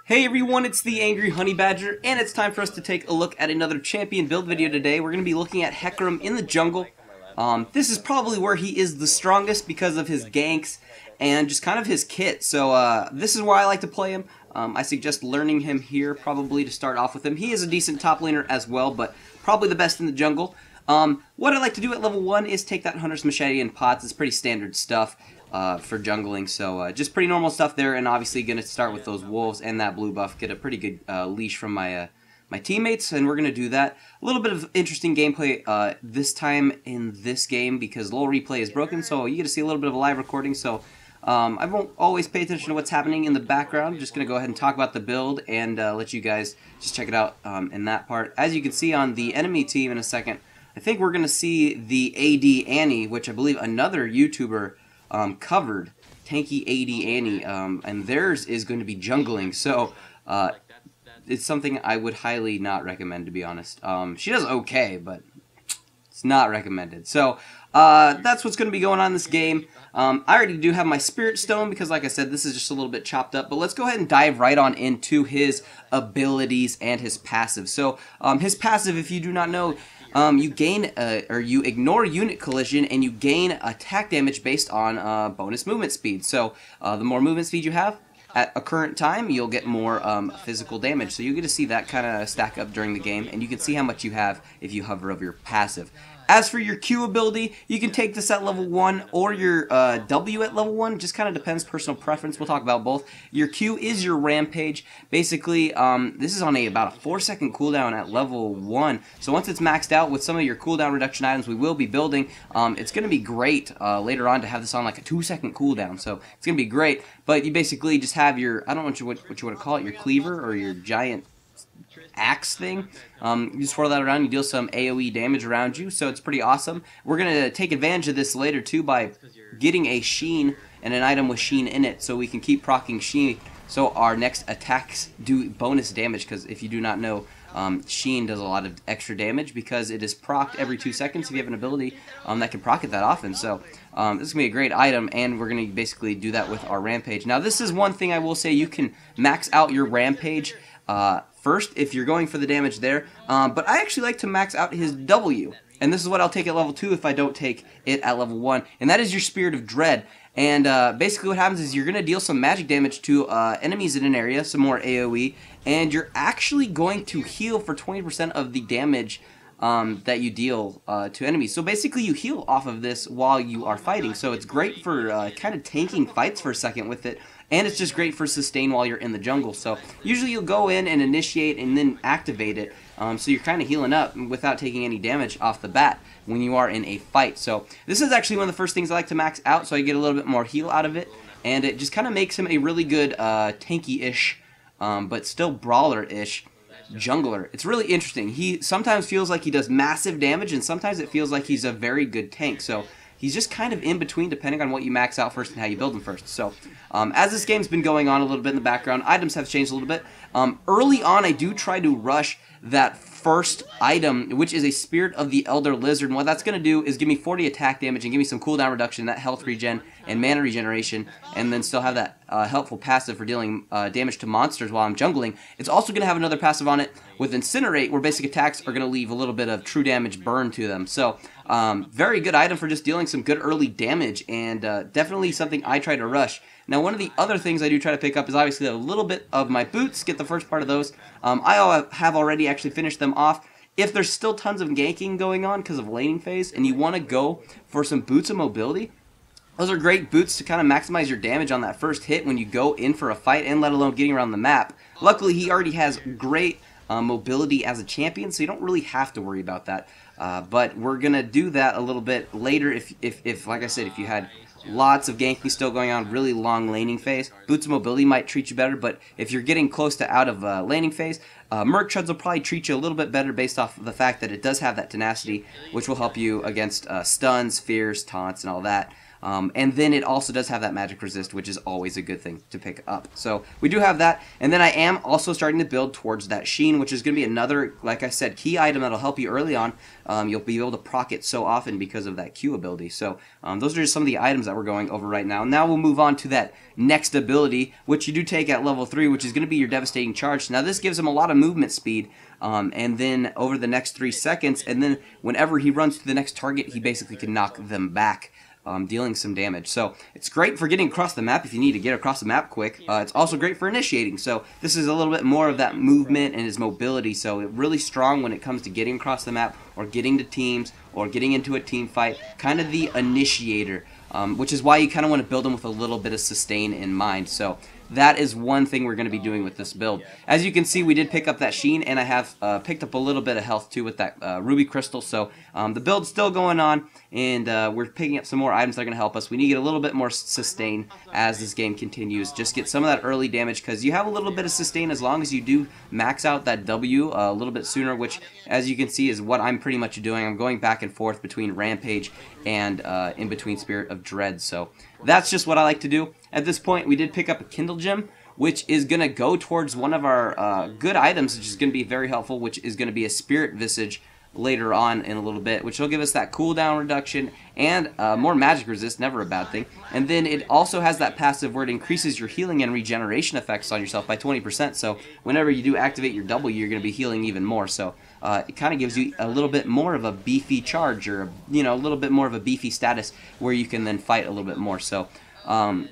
Hey everyone, it's the Angry Honey Badger, and it's time for us to take a look at another champion build video today. We're going to be looking at Hecarim in the jungle. This is probably where he is the strongest because of his ganks and just kind of his kit. So this is why I like to play him. I suggest learning him here probably to start off with him. He is a decent top laner as well, but probably the best in the jungle. What I like to do at level 1 is take that Hunter's Machete and pots. It's pretty standard stuff for jungling, so just pretty normal stuff there, and obviously going to start with those wolves and that blue buff, get a pretty good leash from my my teammates, and we're going to do that. A little bit of interesting gameplay this time in this game because LoL replay is broken, so you get to see a little bit of a live recording, so I won't always pay attention to what's happening in the background. I'm just going to go ahead and talk about the build and let you guys just check it out in that part. As you can see on the enemy team in a second, I think we're going to see the AD Annie, which I believe another YouTuber covered, Tanky AD Annie, and theirs is going to be jungling, so it's something I would highly not recommend, to be honest. She does okay, but it's not recommended. So that's what's going to be going on in this game. I already do have my Spirit Stone because, like I said, this is just a little bit chopped up, but let's go ahead and dive right on into his abilities and his passive. So his passive, if you do not know, you gain, or you ignore unit collision, and you gain attack damage based on bonus movement speed. So the more movement speed you have at a current time, you'll get more physical damage. So you get to see that kind of stack up during the game, and you can see how much you have if you hover over your passive. As for your Q ability, you can take this at level 1 or your W at level 1. Just kind of depends, personal preference. We'll talk about both. Your Q is your Rampage. Basically, this is on about a 4-second cooldown at level 1. So once it's maxed out with some of your cooldown reduction items we will be building, it's going to be great later on to have this on like a 2-second cooldown. So it's going to be great. But you basically just have your, I don't know what you want to call it, your cleaver or your giant axe thing. You just twirl that around, you deal some AoE damage around you, so it's pretty awesome. We're going to take advantage of this later too by getting a Sheen and an item with Sheen in it, so we can keep proccing Sheen so our next attacks do bonus damage, because if you do not know, Sheen does a lot of extra damage because it is procced every 2 seconds if you have an ability that can proc it that often. So this is going to be a great item, and we're going to basically do that with our Rampage. Now this is one thing I will say, you can max out your Rampage first if you're going for the damage there, but I actually like to max out his W, and this is what I'll take at level 2 if I don't take it at level 1, and that is your Spirit of Dread. And basically what happens is you're going to deal some magic damage to enemies in an area, some more AoE, and you're actually going to heal for 20% of the damage that you deal to enemies. So basically you heal off of this while you are fighting, so it's great for kind of tanking fights for a second with it. And it's just great for sustain while you're in the jungle. So usually you'll go in and initiate and then activate it. So you're kind of healing up without taking any damage off the bat when you are in a fight. So this is actually one of the first things I like to max out, so I get a little bit more heal out of it. And it just kind of makes him a really good tanky-ish, but still brawler-ish jungler. It's really interesting. He sometimes feels like he does massive damage, and sometimes it feels like he's a very good tank. So he's just kind of in between depending on what you max out first and how you build him first. So as this game's been going on a little bit in the background, items have changed a little bit. Early on I do try to rush that first item, which is a Spirit of the Elder Lizard, and what that's going to do is give me 40 attack damage and give me some cooldown reduction, that health regen and mana regeneration, and then still have that helpful passive for dealing damage to monsters while I'm jungling. It's also going to have another passive on it with Incinerate, where basic attacks are going to leave a little bit of true damage burn to them. So very good item for just dealing some good early damage, and definitely something I try to rush. Now, one of the other things I do try to pick up is obviously a little bit of my boots, get the first part of those. I have already actually finished them off. If there's still tons of ganking going on because of laning phase, and you want to go for some boots of mobility, those are great boots to kind of maximize your damage on that first hit when you go in for a fight, and let alone getting around the map. Luckily, he already has great mobility as a champion, so you don't really have to worry about that. But we're going to do that a little bit later if, like I said, if you had lots of ganking still going on, really long laning phase, boots of mobility might treat you better. But if you're getting close to out of laning phase, Merc Treads will probably treat you a little bit better based off of the fact that it does have that tenacity, which will help you against stuns, fears, taunts, and all that. And then it also does have that magic resist, which is always a good thing to pick up. So we do have that. And then I am also starting to build towards that sheen, which is going to be another, like I said, key item that'll help you early on. You'll be able to proc it so often because of that Q ability. So those are just some of the items that we're going over right now. Now we'll move on to that next ability, which you do take at level 3, which is going to be your Devastating Charge. Now this gives him a lot of movement speed. And then over the next 3 seconds, and then whenever he runs to the next target, he basically can knock them back, dealing some damage. So it's great for getting across the map if you need to get across the map quick. It's also great for initiating. So this is a little bit more of that movement and his mobility. So it's really strong when it comes to getting across the map or getting to teams or getting into a team fight. Kind of the initiator, which is why you kind of want to build him with a little bit of sustain in mind. So that is one thing we're going to be doing with this build. As you can see, we did pick up that sheen, and I have picked up a little bit of health too with that ruby crystal. So the build's still going on, and we're picking up some more items that are going to help us. We need to get a little bit more sustain as this game continues. Just get some of that early damage, because you have a little bit of sustain as long as you do max out that W a little bit sooner, which, as you can see, is what I'm pretty much doing. I'm going back and forth between Rampage and in between Spirit of Dread. So that's just what I like to do. At this point, we did pick up a Kindle Gem, which is going to go towards one of our good items, which is going to be very helpful, which is going to be a Spirit Visage later on in a little bit, which will give us that cooldown reduction and more magic resist, never a bad thing. And then it also has that passive where it increases your healing and regeneration effects on yourself by 20%. So whenever you do activate your W, you're going to be healing even more. So it kind of gives you a little bit more of a beefy charge, or a little bit more of a beefy status where you can then fight a little bit more. So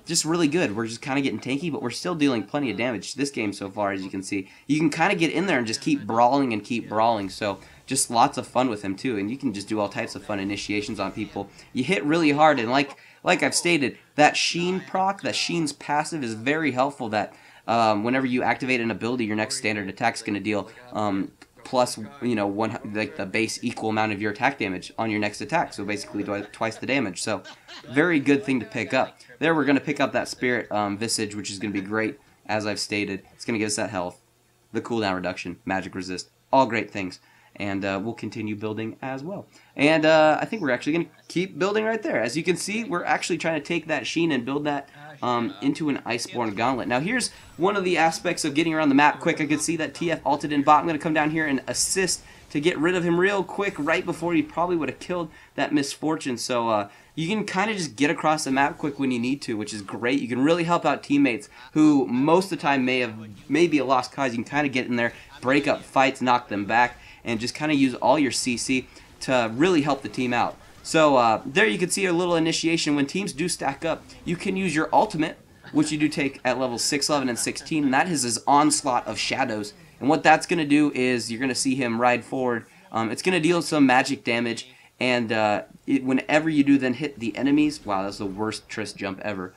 just really good. We're just kind of getting tanky, but we're still dealing plenty of damage this game so far, as you can see. You can kind of get in there and just keep brawling and keep brawling. So just lots of fun with him too, and you can just do all types of fun initiations on people. You hit really hard, and like I've stated, that sheen proc, that sheen's passive, is very helpful. That whenever you activate an ability, your next standard attack is going to deal plus like the base equal amount of your attack damage on your next attack, so basically twice the damage. So very good thing to pick up. There we're going to pick up that Spirit Visage, which is going to be great, as I've stated. It's going to give us that health, the cooldown reduction, magic resist, all great things. And we'll continue building as well. And I think we're actually going to keep building right there. As you can see, we're actually trying to take that sheen and build that into an Iceborne Gauntlet. Now here's one of the aspects of getting around the map quick. I could see that TF ulted in bot. I'm going to come down here and assist to get rid of him real quick right before he probably would have killed that Misfortune. So you can kind of just get across the map quick when you need to, which is great. You can really help out teammates who most of the time may be a lost cause. You can kind of get in there, break up fights, knock them back, and just kind of use all your CC to really help the team out. So there you can see a little initiation. When teams do stack up, you can use your ultimate, which you do take at levels 6, 11, and 16, and that is his Onslaught of Shadows. And what that's going to do is you're going to see him ride forward. It's going to deal some magic damage, and whenever you do then hit the enemies, wow, that's the worst Triss jump ever.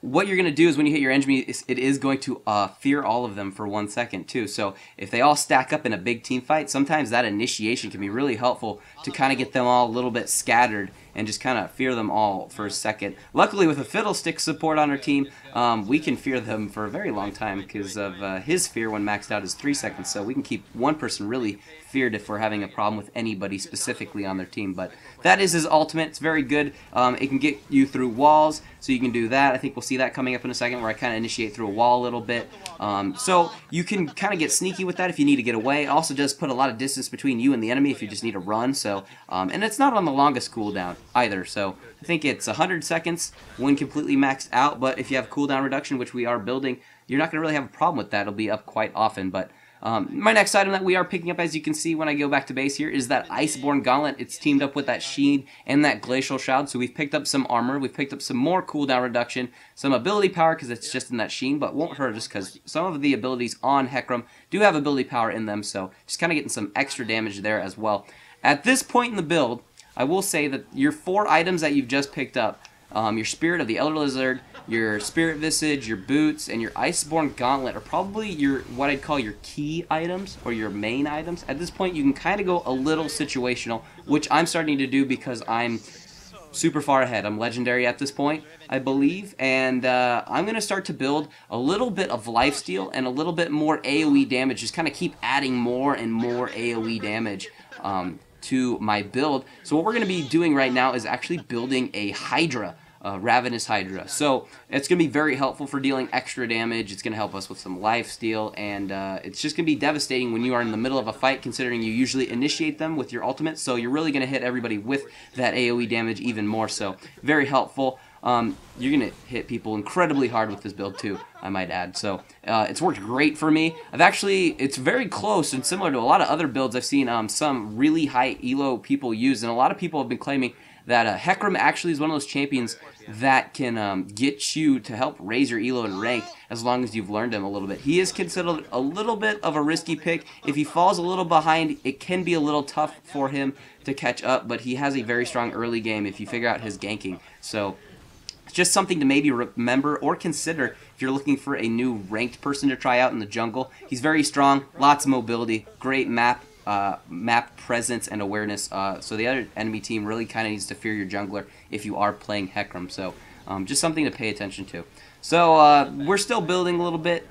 What you're going to do is when you hit your enemy, it is going to fear all of them for 1 second too. So if they all stack up in a big team fight, sometimes that initiation can be really helpful to kind of get them all a little bit scattered and just kind of fear them all for a second. Luckily, with a Fiddlestick support on our team, we can fear them for a very long time because of his fear when maxed out is 3 seconds. So we can keep one person really feared if we're having a problem with anybody specifically on their team. But that is his ultimate. It's very good. It can get you through walls, so you can do that. I think we'll see that coming up in a second, where I kind of initiate through a wall a little bit. So you can kind of get sneaky with that if you need to get away. It also does put a lot of distance between you and the enemy if you just need to run. So and it's not on the longest cooldown either. So I think it's 100 seconds when completely maxed out. But if you have cooldown reduction, which we are building, you're not going to really have a problem with that. It'll be up quite often. But my next item that we are picking up, as you can see when I go back to base here, is that Iceborne Gauntlet. It's teamed up with that Sheen and that Glacial Shroud. So we've picked up some armor. We've picked up some more cooldown reduction, some ability power because it's just in that Sheen, but won't hurt us because some of the abilities on Hecarim do have ability power in them. So just kind of getting some extra damage there as well. At this point in the build, I will say that your 4 items that you've just picked up, your Spirit of the Elder Lizard, your Spirit Visage, your Boots, and your Iceborne Gauntlet are probably your what I'd call your key items or your main items. At this point, you can kind of go a little situational, which I'm starting to do because I'm super far ahead. I'm legendary at this point, I believe, and I'm going to start to build a little bit of lifesteal and a little bit more AoE damage, just kind of keep adding more and more AoE damage. to my build. So what we're going to be doing right now is actually building a Hydra. Ravenous Hydra. So it's going to be very helpful for dealing extra damage. It's going to help us with some lifesteal, and it's just going to be devastating when you are in the middle of a fight, considering you usually initiate them with your ultimate, so you're really going to hit everybody with that AoE damage even more so. Very helpful. You're going to hit people incredibly hard with this build too, I might add. So it's worked great for me. It's very close and similar to a lot of other builds I've seen some really high elo people use, and a lot of people have been claiming that Hecarim actually is one of those champions that can get you to help raise your elo and rank as long as you've learned him a little bit. He is considered a little bit of a risky pick. If he falls a little behind, it can be a little tough for him to catch up, but he has a very strong early game if you figure out his ganking. So it's just something to maybe remember or consider if you're looking for a new ranked person to try out in the jungle. He's very strong, lots of mobility, great map presence and awareness, so the other enemy team really kind of needs to fear your jungler if you are playing Hecarim. So just something to pay attention to. So we're still building a little bit.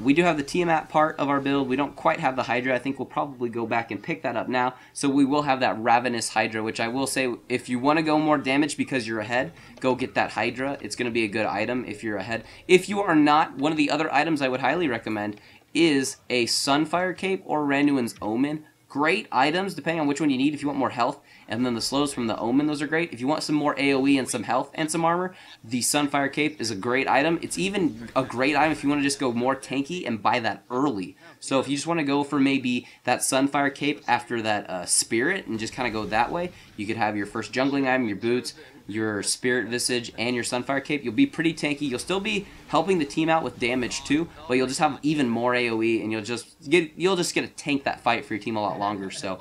We do have the Tiamat part of our build. We don't quite have the Hydra. I think we'll probably go back and pick that up now. So we will have that Ravenous Hydra, which I will say, if you want to go more damage because you're ahead, go get that Hydra. It's going to be a good item if you're ahead. If you are not, one of the other items I would highly recommend is a Sunfire Cape or Randuin's Omen. Great items, depending on which one you need. If you want more health, and then the slows from the Omen, those are great. If you want some more AoE and some health and some armor, the Sunfire Cape is a great item. It's even a great item if you want to just go more tanky and buy that early. So if you just want to go for maybe that Sunfire Cape after that Spirit and just kind of go that way, you could have your first jungling item, your boots, your Spirit Visage, and your Sunfire Cape. You'll be pretty tanky. You'll still be helping the team out with damage too, but you'll just have even more AoE, and you'll just get to tank that fight for your team a lot longer. So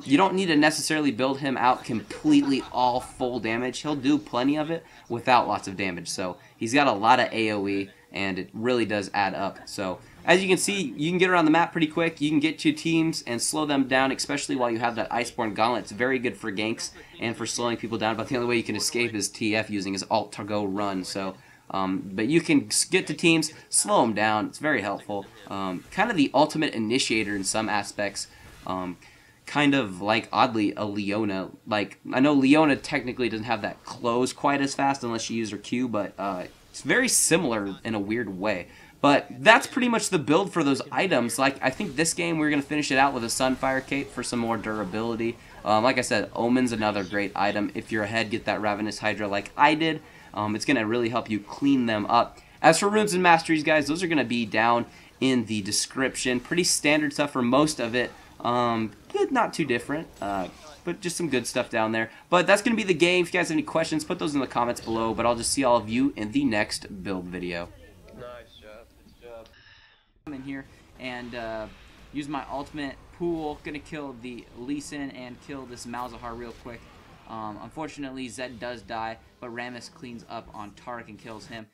you don't need to necessarily build him out completely all full damage. He'll do plenty of it without lots of damage. So he's got a lot of AoE, and it really does add up. So as you can see, you can get around the map pretty quick. You can get to teams and slow them down, especially while you have that Iceborne Gauntlet. It's very good for ganks and for slowing people down, but the only way you can escape is TF using his alt to go run. So, but you can get to teams, slow them down. It's very helpful. Kind of the ultimate initiator in some aspects. Kind of like, oddly, a Leona. Like, I know Leona technically doesn't have that close quite as fast unless she uses her Q, but it's very similar in a weird way. But that's pretty much the build for those items. Like, I think this game we're going to finish it out with a Sunfire Cape for some more durability. Like I said, Omen's another great item. If you're ahead, get that Ravenous Hydra like I did. It's going to really help you clean them up. As for runes and masteries, guys, those are going to be down in the description. Pretty standard stuff for most of it. Not too different, but just some good stuff down there. But that's going to be the game. If you guys have any questions, put those in the comments below. But I'll just see all of you in the next build video. Come in here and use my ultimate pool. Gonna kill the Lee Sin and kill this Malzahar real quick. Unfortunately, Zed does die, but Rammus cleans up on Tark and kills him.